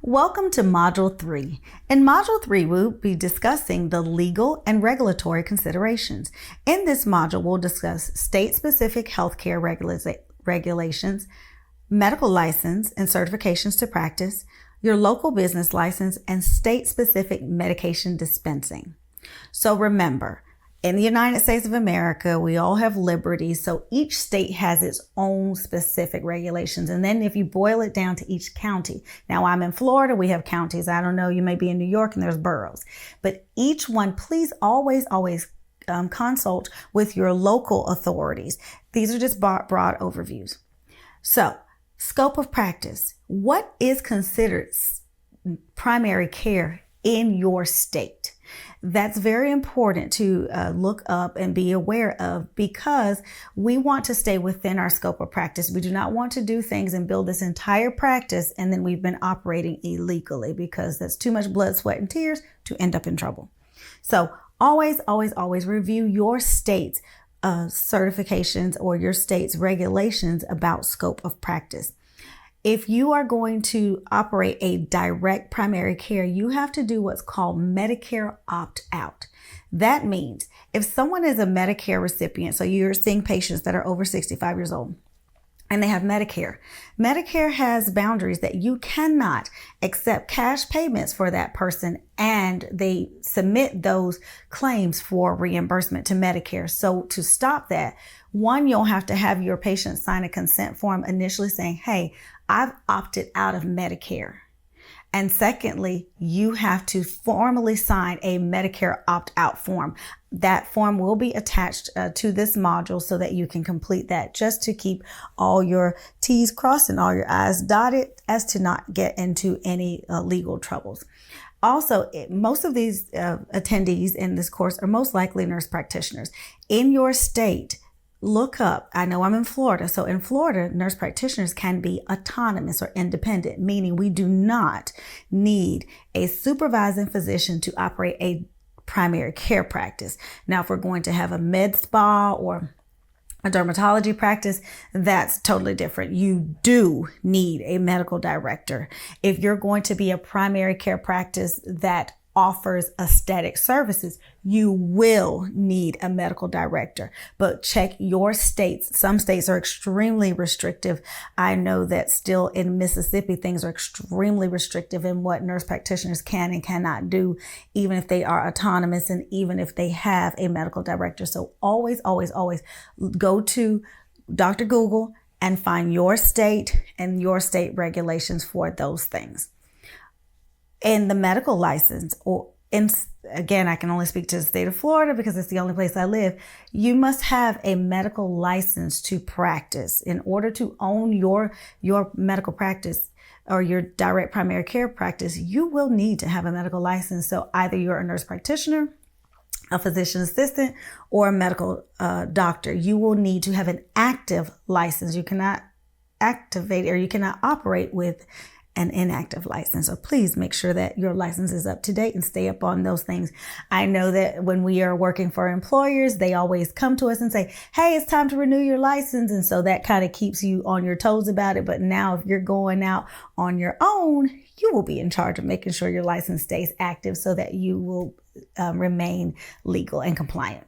Welcome to Module 3. In Module 3, we'll be discussing the legal and regulatory considerations. In this module, we'll discuss state-specific healthcare regulations, medical license and certifications to practice, your local business license, and state-specific medication dispensing. So remember, in the United States of America, we all have liberties, so each state has its own specific regulations. And then if you boil it down to each county, now I'm in Florida, we have counties. I don't know, you may be in New York and there's boroughs. But each one, please always consult with your local authorities. These are just broad overviews. So, scope of practice. What is considered primary care in your state? That's very important to look up and be aware of, because we want to stay within our scope of practice. We do not want to do things and build this entire practice and then we've been operating illegally, because that's too much blood, sweat, and tears to end up in trouble. So always review your state's certifications or your state's regulations about scope of practice. If you are going to operate a direct primary care, you have to do what's called Medicare opt-out. That means if someone is a Medicare recipient, so you're seeing patients that are over 65 years old, and they have Medicare. Medicare has boundaries that you cannot accept cash payments for that person, and they submit those claims for reimbursement to Medicare. So to stop that, one, you'll have to have your patient sign a consent form initially saying, hey, I've opted out of Medicare. And secondly, you have to formally sign a Medicare opt-out form. That form will be attached to this module so that you can complete that, just to keep all your T's crossed and all your I's dotted, as to not get into any legal troubles. Also, most of these attendees in this course are most likely nurse practitioners. In your state, look up, I know I'm in Florida, so in Florida, nurse practitioners can be autonomous or independent, meaning we do not need a supervising physician to operate a primary care practice. Now, if we're going to have a med spa or a dermatology practice, that's totally different. You do need a medical director. If you're going to be a primary care practice that offers aesthetic services, you will need a medical director. But check your states. Some states are extremely restrictive. I know that still in Mississippi, things are extremely restrictive in what nurse practitioners can and cannot do, even if they are autonomous and even if they have a medical director. So always go to Dr. Google and find your state and your state regulations for those things. In the medical license, again, I can only speak to the state of Florida because it's the only place I live. You must have a medical license to practice. In order to own your medical practice or your direct primary care practice, you will need to have a medical license. So either you're a nurse practitioner, a physician assistant, or a medical doctor. You will need to have an active license. You cannot activate or you cannot operate with an inactive license. So please make sure that your license is up to date and stay up on those things. I know that when we are working for employers, they always come to us and say, hey, it's time to renew your license. And so that kind of keeps you on your toes about it. But now if you're going out on your own, you will be in charge of making sure your license stays active so that you will remain legal and compliant.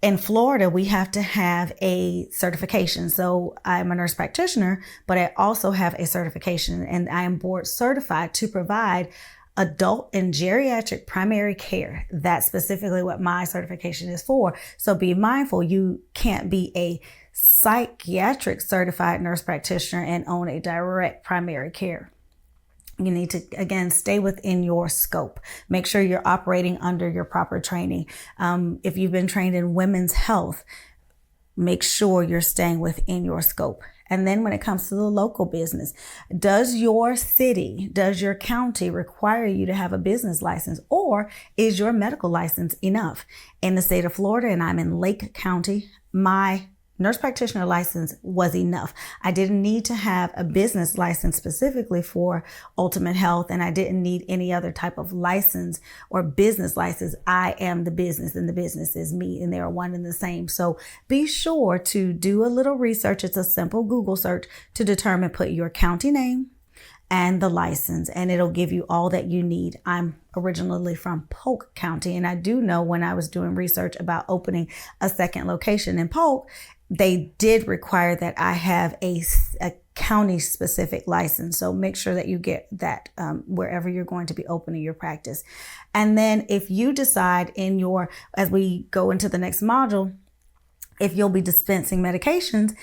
In Florida, we have to have a certification. So I'm a nurse practitioner, but I also have a certification, and I am board certified to provide adult and geriatric primary care. That's specifically what my certification is for. So be mindful, you can't be a psychiatric certified nurse practitioner and own a direct primary care. You need to, again, stay within your scope. Make sure you're operating under your proper training. If you've been trained in women's health, make sure you're staying within your scope. And then when it comes to the local business, does your city, does your county require you to have a business license, or is your medical license enough? In the state of Florida, and I'm in Lake County, my nurse practitioner license was enough. I didn't need to have a business license specifically for Ultimate Health, and I didn't need any other type of license or business license. I am the business and the business is me, and they are one and the same. So be sure to do a little research. It's a simple Google search to determine, put your county name and the license, and it'll give you all that you need. I'm originally from Polk County, and I do know when I was doing research about opening a second location in Polk, they did require that I have a county specific license. So make sure that you get that wherever you're going to be opening your practice. And then if you decide as we go into the next module, if you'll be dispensing medications,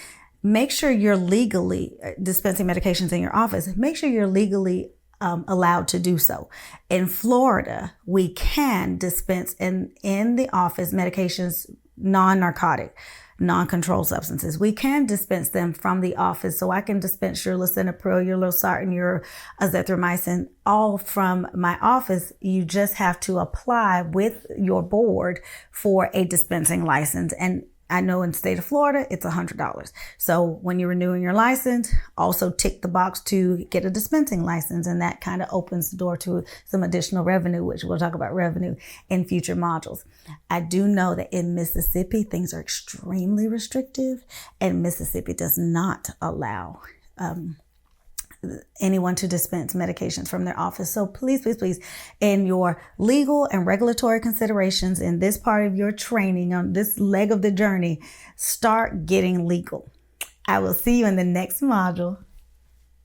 make sure you're legally dispensing medications in your office. Make sure you're legally allowed to do so. In Florida, we can dispense in the office medications, non-narcotic, non-controlled substances. We can dispense them from the office. So I can dispense your lisinopril, your losartan, your azithromycin, all from my office. You just have to apply with your board for a dispensing license. And I know in the state of Florida, it's $100. So when you're renewing your license, also tick the box to get a dispensing license. And that kind of opens the door to some additional revenue, which we'll talk about revenue in future modules. I do know that in Mississippi, things are extremely restrictive, and Mississippi does not allow anyone to dispense medications from their office. So please, please, please, in your legal and regulatory considerations in this part of your training on this leg of the journey, start getting legal. I will see you in the next module.